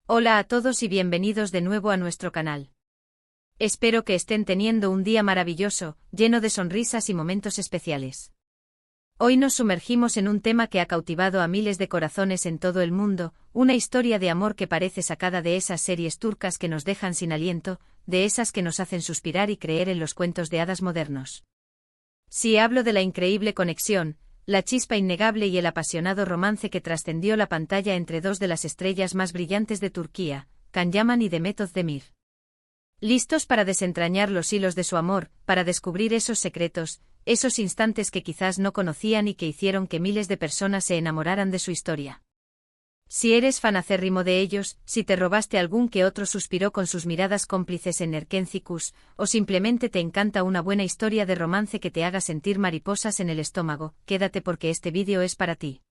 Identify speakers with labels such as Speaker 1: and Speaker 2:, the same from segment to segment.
Speaker 1: Hola a todos y bienvenidos de nuevo a nuestro canal. Espero que estén teniendo un día maravilloso, lleno de sonrisas y momentos especiales. Hoy nos sumergimos en un tema que ha cautivado a miles de corazones en todo el mundo, una historia de amor que parece sacada de esas series turcas que nos dejan sin aliento, de esas que nos hacen suspirar y creer en los cuentos de hadas modernos. Si hablo de la increíble conexión, la chispa innegable y el apasionado romance que trascendió la pantalla entre dos de las estrellas más brillantes de Turquía, Can Yaman y Demet Özdemir. ¿Listos para desentrañar los hilos de su amor, para descubrir esos secretos, esos instantes que quizás no conocían y que hicieron que miles de personas se enamoraran de su historia? Si eres fan acérrimo de ellos, si te robaste algún que otro suspiro con sus miradas cómplices en Erkencikus, o simplemente te encanta una buena historia de romance que te haga sentir mariposas en el estómago, quédate porque este vídeo es para ti.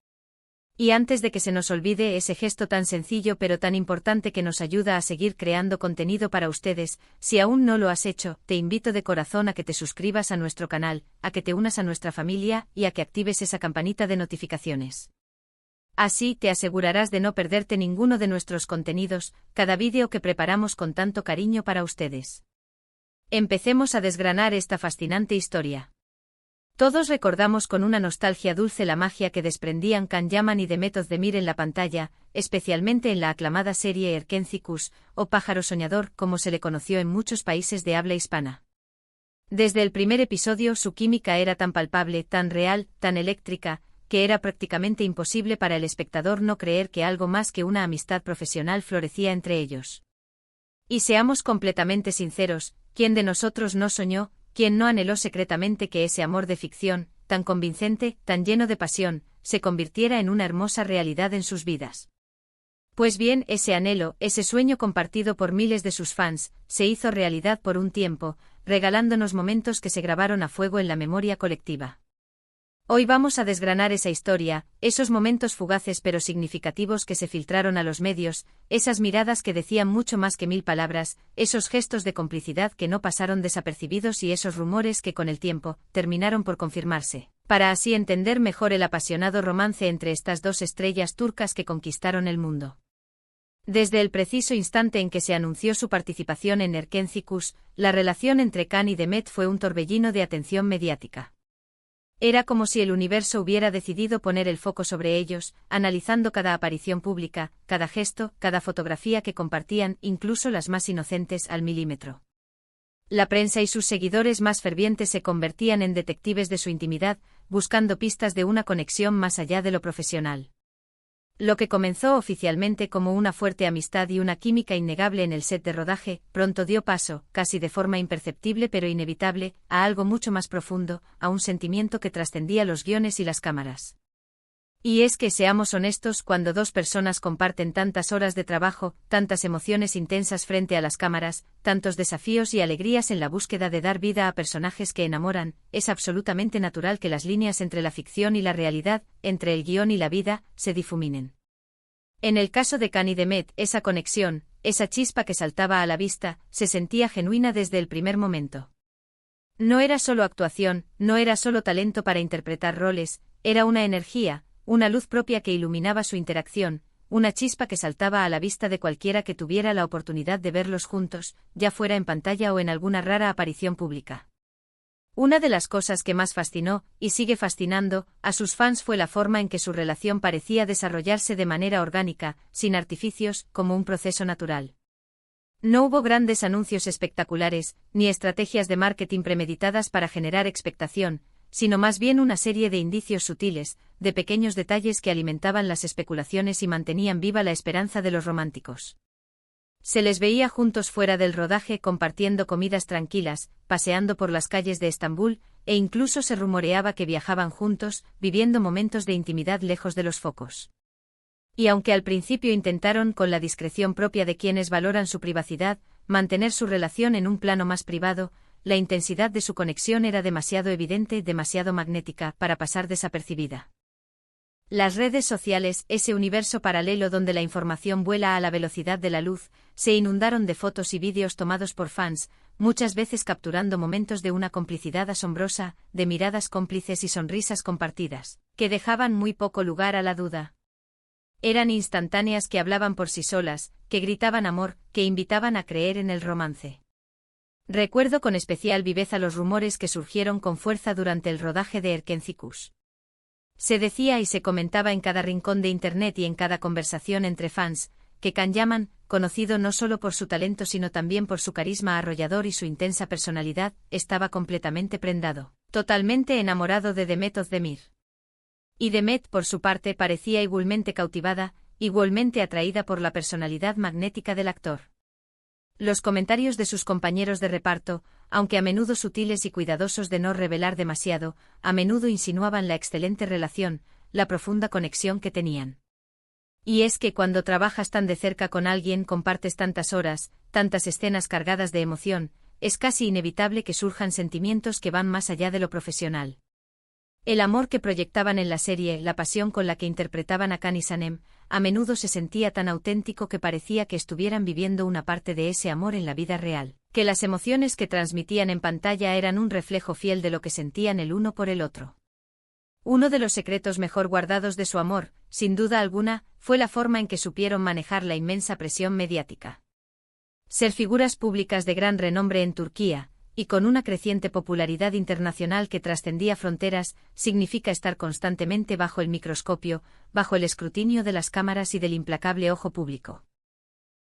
Speaker 1: Y antes de que se nos olvide ese gesto tan sencillo pero tan importante que nos ayuda a seguir creando contenido para ustedes, si aún no lo has hecho, te invito de corazón a que te suscribas a nuestro canal, a que te unas a nuestra familia y a que actives esa campanita de notificaciones. Así te asegurarás de no perderte ninguno de nuestros contenidos, cada vídeo que preparamos con tanto cariño para ustedes. Empecemos a desgranar esta fascinante historia. Todos recordamos con una nostalgia dulce la magia que desprendían Can Yaman y Demet Özdemir en la pantalla, especialmente en la aclamada serie Erkencikus, o Pájaro Soñador como se le conoció en muchos países de habla hispana. Desde el primer episodio su química era tan palpable, tan real, tan eléctrica, que era prácticamente imposible para el espectador no creer que algo más que una amistad profesional florecía entre ellos. Y seamos completamente sinceros, ¿quién de nosotros no soñó, quién no anheló secretamente que ese amor de ficción, tan convincente, tan lleno de pasión, se convirtiera en una hermosa realidad en sus vidas? Pues bien, ese anhelo, ese sueño compartido por miles de sus fans, se hizo realidad por un tiempo, regalándonos momentos que se grabaron a fuego en la memoria colectiva. Hoy vamos a desgranar esa historia, esos momentos fugaces pero significativos que se filtraron a los medios, esas miradas que decían mucho más que 1000 palabras, esos gestos de complicidad que no pasaron desapercibidos y esos rumores que con el tiempo terminaron por confirmarse, para así entender mejor el apasionado romance entre estas dos estrellas turcas que conquistaron el mundo. Desde el preciso instante en que se anunció su participación en Erkencikus, la relación entre Can y Demet fue un torbellino de atención mediática. Era como si el universo hubiera decidido poner el foco sobre ellos, analizando cada aparición pública, cada gesto, cada fotografía que compartían, incluso las más inocentes al milímetro. La prensa y sus seguidores más fervientes se convertían en detectives de su intimidad, buscando pistas de una conexión más allá de lo profesional. Lo que comenzó oficialmente como una fuerte amistad y una química innegable en el set de rodaje, pronto dio paso, casi de forma imperceptible pero inevitable, a algo mucho más profundo, a un sentimiento que trascendía los guiones y las cámaras. Y es que, seamos honestos, cuando dos personas comparten tantas horas de trabajo, tantas emociones intensas frente a las cámaras, tantos desafíos y alegrías en la búsqueda de dar vida a personajes que enamoran, es absolutamente natural que las líneas entre la ficción y la realidad, entre el guión y la vida, se difuminen. En el caso de Can y Demet, esa conexión, esa chispa que saltaba a la vista, se sentía genuina desde el primer momento. No era solo actuación, no era solo talento para interpretar roles, era una energía, una luz propia que iluminaba su interacción, una chispa que saltaba a la vista de cualquiera que tuviera la oportunidad de verlos juntos, ya fuera en pantalla o en alguna rara aparición pública. Una de las cosas que más fascinó, y sigue fascinando, a sus fans fue la forma en que su relación parecía desarrollarse de manera orgánica, sin artificios, como un proceso natural. No hubo grandes anuncios espectaculares, ni estrategias de marketing premeditadas para generar expectación, sino más bien una serie de indicios sutiles, de pequeños detalles que alimentaban las especulaciones y mantenían viva la esperanza de los románticos. Se les veía juntos fuera del rodaje compartiendo comidas tranquilas, paseando por las calles de Estambul, e incluso se rumoreaba que viajaban juntos, viviendo momentos de intimidad lejos de los focos. Y aunque al principio intentaron, con la discreción propia de quienes valoran su privacidad, mantener su relación en un plano más privado, la intensidad de su conexión era demasiado evidente, demasiado magnética, para pasar desapercibida. Las redes sociales, ese universo paralelo donde la información vuela a la velocidad de la luz, se inundaron de fotos y vídeos tomados por fans, muchas veces capturando momentos de una complicidad asombrosa, de miradas cómplices y sonrisas compartidas, que dejaban muy poco lugar a la duda. Eran instantáneas, que hablaban por sí solas, que gritaban amor, que invitaban a creer en el romance. Recuerdo con especial viveza los rumores que surgieron con fuerza durante el rodaje de Erkencicus. Se decía y se comentaba en cada rincón de Internet y en cada conversación entre fans, que Can Yaman, conocido no solo por su talento sino también por su carisma arrollador y su intensa personalidad, estaba completamente prendado, totalmente enamorado de Demet Özdemir. Y Demet, por su parte, parecía igualmente cautivada, igualmente atraída por la personalidad magnética del actor. Los comentarios de sus compañeros de reparto, aunque a menudo sutiles y cuidadosos de no revelar demasiado, a menudo insinuaban la excelente relación, la profunda conexión que tenían. Y es que cuando trabajas tan de cerca con alguien, compartes tantas horas, tantas escenas cargadas de emoción, es casi inevitable que surjan sentimientos que van más allá de lo profesional. El amor que proyectaban en la serie, la pasión con la que interpretaban a Can y Sanem, a menudo se sentía tan auténtico que parecía que estuvieran viviendo una parte de ese amor en la vida real, que las emociones que transmitían en pantalla eran un reflejo fiel de lo que sentían el uno por el otro. Uno de los secretos mejor guardados de su amor, sin duda alguna, fue la forma en que supieron manejar la inmensa presión mediática. Ser figuras públicas de gran renombre en Turquía, y con una creciente popularidad internacional que trascendía fronteras, significa estar constantemente bajo el microscopio, bajo el escrutinio de las cámaras y del implacable ojo público.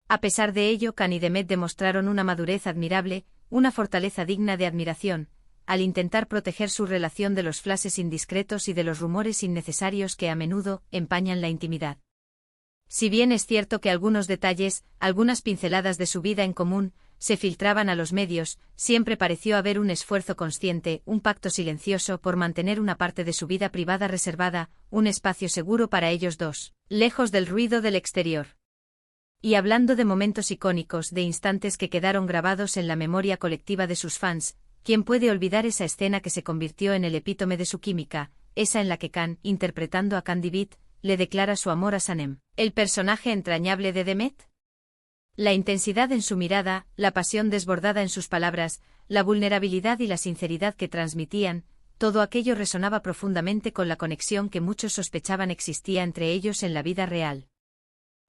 Speaker 1: A pesar de ello, Can y Demet demostraron una madurez admirable, una fortaleza digna de admiración, al intentar proteger su relación de los flashes indiscretos y de los rumores innecesarios que a menudo empañan la intimidad. Si bien es cierto que algunos detalles, algunas pinceladas de su vida en común, se filtraban a los medios, siempre pareció haber un esfuerzo consciente, un pacto silencioso por mantener una parte de su vida privada reservada, un espacio seguro para ellos dos, lejos del ruido del exterior. Y hablando de momentos icónicos, de instantes que quedaron grabados en la memoria colectiva de sus fans, ¿quién puede olvidar esa escena que se convirtió en el epítome de su química, esa en la que Can, interpretando a Candibit, le declara su amor a Sanem, el personaje entrañable de Demet? La intensidad en su mirada, la pasión desbordada en sus palabras, la vulnerabilidad y la sinceridad que transmitían, todo aquello resonaba profundamente con la conexión que muchos sospechaban existía entre ellos en la vida real.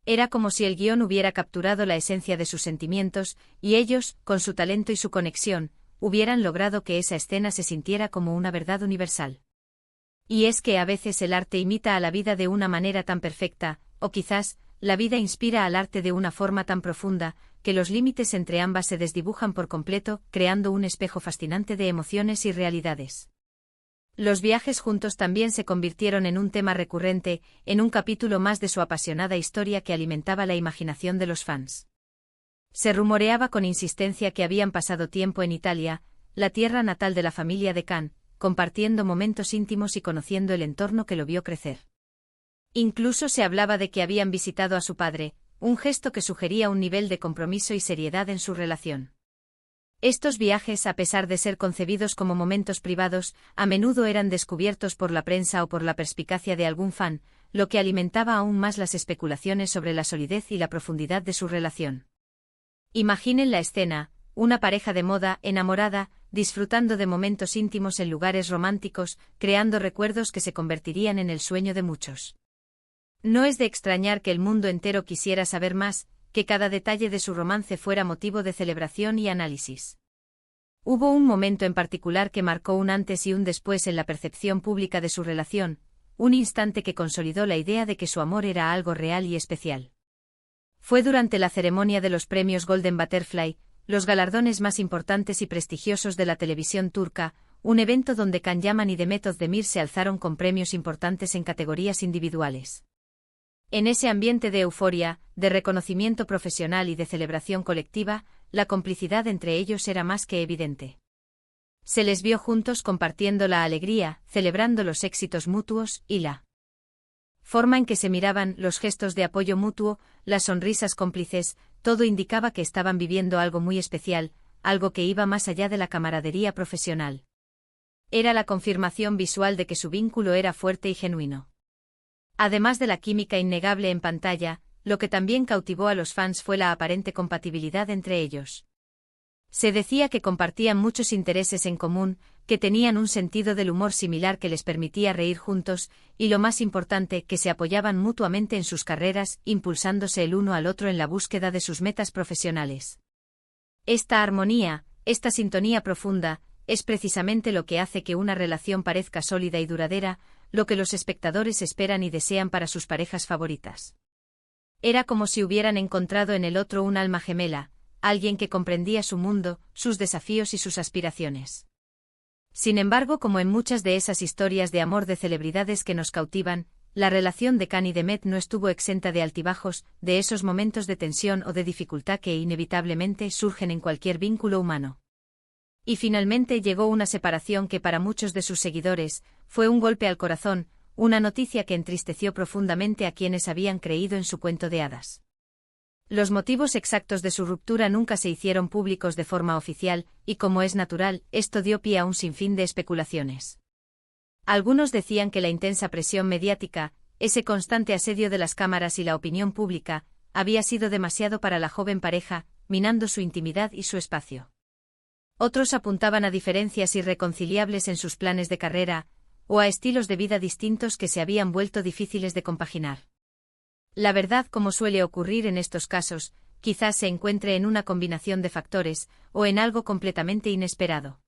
Speaker 1: Era como si el guión hubiera capturado la esencia de sus sentimientos, y ellos, con su talento y su conexión, hubieran logrado que esa escena se sintiera como una verdad universal. Y es que a veces el arte imita a la vida de una manera tan perfecta, o quizás, la vida inspira al arte de una forma tan profunda, que los límites entre ambas se desdibujan por completo, creando un espejo fascinante de emociones y realidades. Los viajes juntos también se convirtieron en un tema recurrente, en un capítulo más de su apasionada historia que alimentaba la imaginación de los fans. Se rumoreaba con insistencia que habían pasado tiempo en Italia, la tierra natal de la familia de Can, compartiendo momentos íntimos y conociendo el entorno que lo vio crecer. Incluso se hablaba de que habían visitado a su padre, un gesto que sugería un nivel de compromiso y seriedad en su relación. Estos viajes, a pesar de ser concebidos como momentos privados, a menudo eran descubiertos por la prensa o por la perspicacia de algún fan, lo que alimentaba aún más las especulaciones sobre la solidez y la profundidad de su relación. Imaginen la escena, una pareja de moda, enamorada, disfrutando de momentos íntimos en lugares románticos, creando recuerdos que se convertirían en el sueño de muchos. No es de extrañar que el mundo entero quisiera saber más, que cada detalle de su romance fuera motivo de celebración y análisis. Hubo un momento en particular que marcó un antes y un después en la percepción pública de su relación, un instante que consolidó la idea de que su amor era algo real y especial. Fue durante la ceremonia de los premios Golden Butterfly, los galardones más importantes y prestigiosos de la televisión turca, un evento donde Can Yaman y Demet Özdemir se alzaron con premios importantes en categorías individuales. En ese ambiente de euforia, de reconocimiento profesional y de celebración colectiva, la complicidad entre ellos era más que evidente. Se les vio juntos compartiendo la alegría, celebrando los éxitos mutuos y la forma en que se miraban, los gestos de apoyo mutuo, las sonrisas cómplices, todo indicaba que estaban viviendo algo muy especial, algo que iba más allá de la camaradería profesional. Era la confirmación visual de que su vínculo era fuerte y genuino. Además de la química innegable en pantalla, lo que también cautivó a los fans fue la aparente compatibilidad entre ellos. Se decía que compartían muchos intereses en común, que tenían un sentido del humor similar que les permitía reír juntos, y lo más importante, que se apoyaban mutuamente en sus carreras, impulsándose el uno al otro en la búsqueda de sus metas profesionales. Esta armonía, esta sintonía profunda, es precisamente lo que hace que una relación parezca sólida y duradera, lo que los espectadores esperan y desean para sus parejas favoritas. Era como si hubieran encontrado en el otro un alma gemela, alguien que comprendía su mundo, sus desafíos y sus aspiraciones. Sin embargo, como en muchas de esas historias de amor de celebridades que nos cautivan, la relación de Can y Demet no estuvo exenta de altibajos, de esos momentos de tensión o de dificultad que inevitablemente surgen en cualquier vínculo humano. Y finalmente llegó una separación que para muchos de sus seguidores fue un golpe al corazón, una noticia que entristeció profundamente a quienes habían creído en su cuento de hadas. Los motivos exactos de su ruptura nunca se hicieron públicos de forma oficial, y como es natural, esto dio pie a un sinfín de especulaciones. Algunos decían que la intensa presión mediática, ese constante asedio de las cámaras y la opinión pública, había sido demasiado para la joven pareja, minando su intimidad y su espacio. Otros apuntaban a diferencias irreconciliables en sus planes de carrera, o a estilos de vida distintos que se habían vuelto difíciles de compaginar. La verdad, como suele ocurrir en estos casos, quizás se encuentre en una combinación de factores, o en algo completamente inesperado.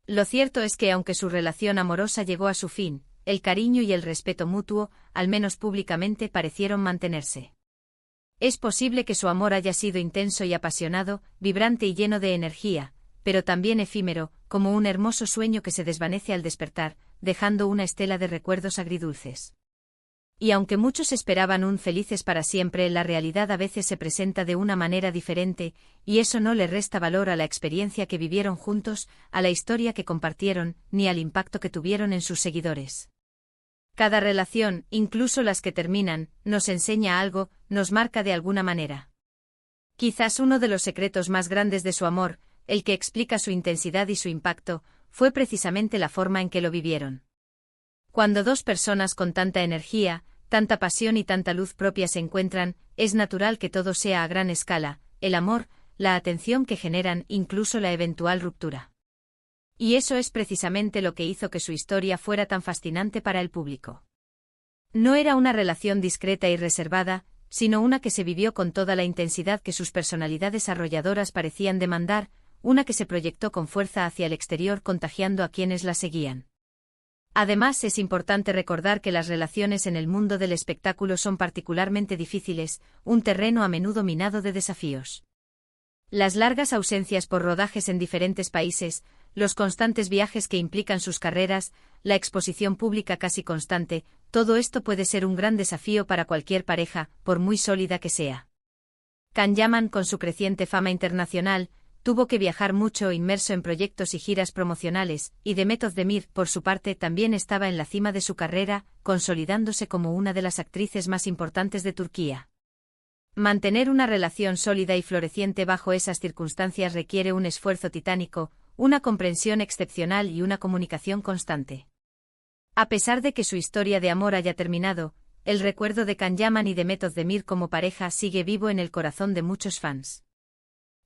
Speaker 1: Lo cierto es que aunque su relación amorosa llegó a su fin, el cariño y el respeto mutuo, al menos públicamente, parecieron mantenerse. Es posible que su amor haya sido intenso y apasionado, vibrante y lleno de energía, pero también efímero, como un hermoso sueño que se desvanece al despertar, dejando una estela de recuerdos agridulces. Y aunque muchos esperaban un felices para siempre, la realidad a veces se presenta de una manera diferente, y eso no le resta valor a la experiencia que vivieron juntos, a la historia que compartieron, ni al impacto que tuvieron en sus seguidores. Cada relación, incluso las que terminan, nos enseña algo, nos marca de alguna manera. Quizás uno de los secretos más grandes de su amor, el que explica su intensidad y su impacto, fue precisamente la forma en que lo vivieron. Cuando dos personas con tanta energía, tanta pasión y tanta luz propia se encuentran, es natural que todo sea a gran escala, el amor, la atención que generan, incluso la eventual ruptura. Y eso es precisamente lo que hizo que su historia fuera tan fascinante para el público. No era una relación discreta y reservada, sino una que se vivió con toda la intensidad que sus personalidades arrolladoras parecían demandar, una que se proyectó con fuerza hacia el exterior contagiando a quienes la seguían. Además, es importante recordar que las relaciones en el mundo del espectáculo son particularmente difíciles, un terreno a menudo minado de desafíos. Las largas ausencias por rodajes en diferentes países, los constantes viajes que implican sus carreras, la exposición pública casi constante, todo esto puede ser un gran desafío para cualquier pareja, por muy sólida que sea. Can Yaman, con su creciente fama internacional, tuvo que viajar mucho inmerso en proyectos y giras promocionales, y Demet Özdemir, por su parte, también estaba en la cima de su carrera, consolidándose como una de las actrices más importantes de Turquía. Mantener una relación sólida y floreciente bajo esas circunstancias requiere un esfuerzo titánico, una comprensión excepcional y una comunicación constante. A pesar de que su historia de amor haya terminado, el recuerdo de Can Yaman y Demet Özdemir como pareja sigue vivo en el corazón de muchos fans.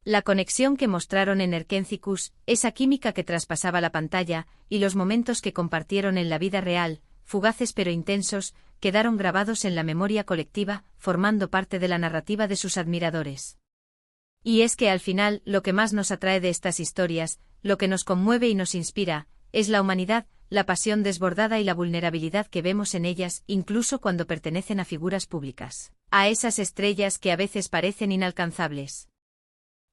Speaker 1: La conexión que mostraron en Erkencikus, esa química que traspasaba la pantalla, y los momentos que compartieron en la vida real, fugaces pero intensos, quedaron grabados en la memoria colectiva, formando parte de la narrativa de sus admiradores. Y es que al final, lo que más nos atrae de estas historias, lo que nos conmueve y nos inspira, es la humanidad, la pasión desbordada y la vulnerabilidad que vemos en ellas, incluso cuando pertenecen a figuras públicas, a esas estrellas que a veces parecen inalcanzables.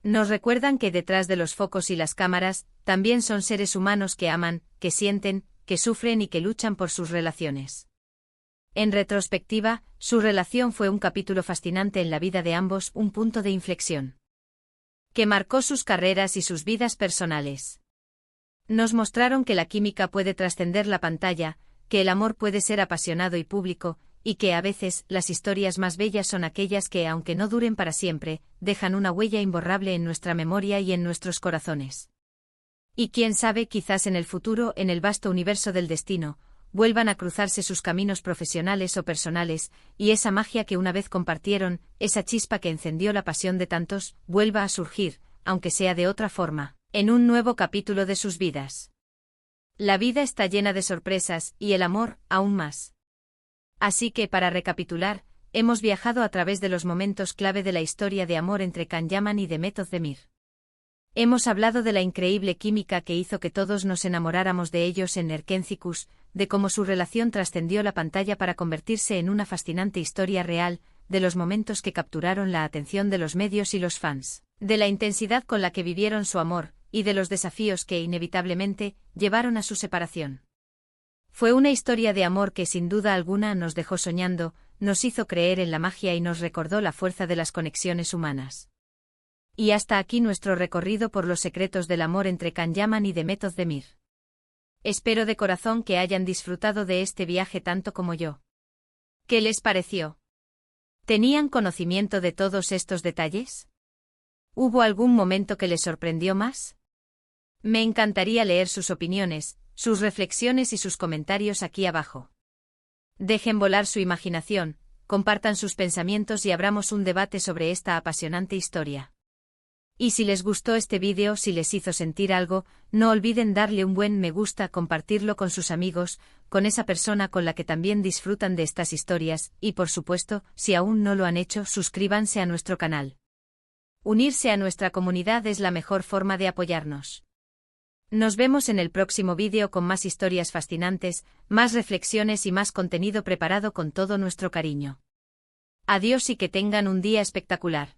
Speaker 1: Nos recuerdan que detrás de los focos y las cámaras, también son seres humanos que aman, que sienten, que sufren y que luchan por sus relaciones. En retrospectiva, su relación fue un capítulo fascinante en la vida de ambos, un punto de inflexión que marcó sus carreras y sus vidas personales. Nos mostraron que la química puede trascender la pantalla, que el amor puede ser apasionado y público, y que a veces las historias más bellas son aquellas que, aunque no duren para siempre, dejan una huella imborrable en nuestra memoria y en nuestros corazones. Y quién sabe, quizás en el futuro, en el vasto universo del destino, vuelvan a cruzarse sus caminos profesionales o personales, y esa magia que una vez compartieron, esa chispa que encendió la pasión de tantos, vuelva a surgir, aunque sea de otra forma, en un nuevo capítulo de sus vidas. La vida está llena de sorpresas, y el amor, aún más. Así que, para recapitular, hemos viajado a través de los momentos clave de la historia de amor entre Can Yaman y Demet Özdemir. Hemos hablado de la increíble química que hizo que todos nos enamoráramos de ellos en Erkencikus, de cómo su relación trascendió la pantalla para convertirse en una fascinante historia real, de los momentos que capturaron la atención de los medios y los fans, de la intensidad con la que vivieron su amor, y de los desafíos que inevitablemente llevaron a su separación. Fue una historia de amor que sin duda alguna nos dejó soñando, nos hizo creer en la magia y nos recordó la fuerza de las conexiones humanas. Y hasta aquí nuestro recorrido por los secretos del amor entre Can Yaman y Demet Özdemir. Espero de corazón que hayan disfrutado de este viaje tanto como yo. ¿Qué les pareció? ¿Tenían conocimiento de todos estos detalles? ¿Hubo algún momento que les sorprendió más? Me encantaría leer sus opiniones, sus reflexiones y sus comentarios aquí abajo. Dejen volar su imaginación, compartan sus pensamientos y abramos un debate sobre esta apasionante historia. Y si les gustó este vídeo, si les hizo sentir algo, no olviden darle un buen me gusta, compartirlo con sus amigos, con esa persona con la que también disfrutan de estas historias, y por supuesto, si aún no lo han hecho, suscríbanse a nuestro canal. Unirse a nuestra comunidad es la mejor forma de apoyarnos. Nos vemos en el próximo vídeo con más historias fascinantes, más reflexiones y más contenido preparado con todo nuestro cariño. Adiós y que tengan un día espectacular.